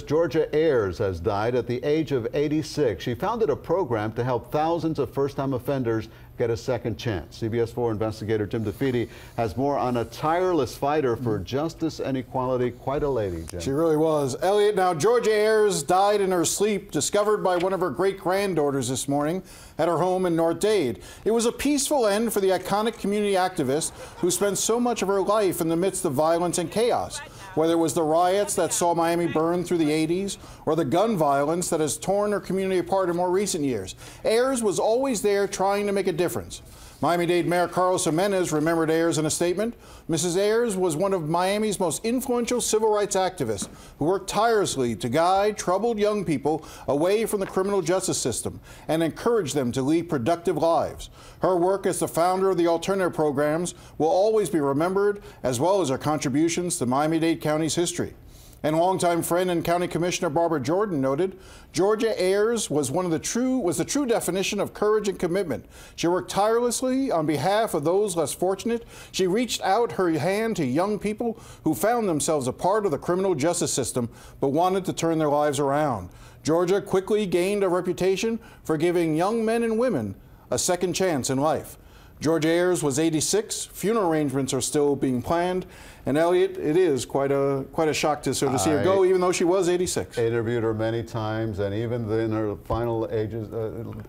Georgia Ayers has died at the age of 86. She founded a program to help thousands of first-time offenders get a second chance. CBS 4 investigator Jim DeFede has more on a tireless fighter for justice and equality. Quite a lady, Jim. She really was. Elliot, now Georgia Ayers died in her sleep, discovered by one of her great-granddaughters this morning at her home in North Dade. It was a peaceful end for the iconic community activist who spent so much of her life in the midst of violence and chaos. Whether it was the riots that saw Miami burn through the 80s or the gun violence that has torn her community apart in more recent years, Ayers was always there trying to make a difference. Miami-Dade Mayor Carlos Jimenez remembered Ayers in a statement. Mrs. Ayers was one of Miami's most influential civil rights activists who worked tirelessly to guide troubled young people away from the criminal justice system and encourage them to lead productive lives. Her work as the founder of the alternative programs will always be remembered, as well as her contributions to Miami-Dade County's history. And longtime friend and County Commissioner Barbara Jordan noted, Georgia Ayers was the true definition of courage and commitment. She worked tirelessly on behalf of those less fortunate. She reached out her hand to young people who found themselves a part of the criminal justice system but wanted to turn their lives around. Georgia quickly gained a reputation for giving young men and women a second chance in life. Georgia Ayers was 86. Funeral arrangements are still being planned. And Elliot, it is quite a shock to see her go, even though she was 86. I interviewed her many times, and even in her final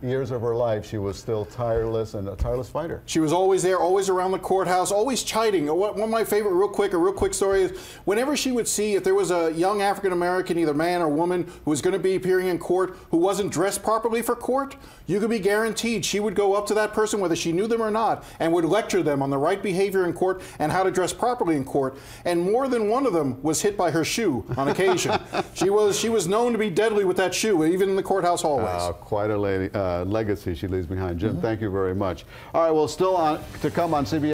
years of her life, she was still tireless and a tireless fighter. She was always there, always around the courthouse, always chiding. One of my favorite, real quick story is whenever she would see if there was a young African-American, either man or woman, who was going to be appearing in court who wasn't dressed properly for court, you could be guaranteed she would go up to that person, whether she knew them or not, and would lecture them on the right behavior in court and how to dress properly in court. And more than one of them was hit by her shoe on occasion. She was known to be deadly with that shoe, even in the courthouse hallways. Quite a legacy she leaves behind. Jim, thank you very much. All right, well, still on to come on CBS.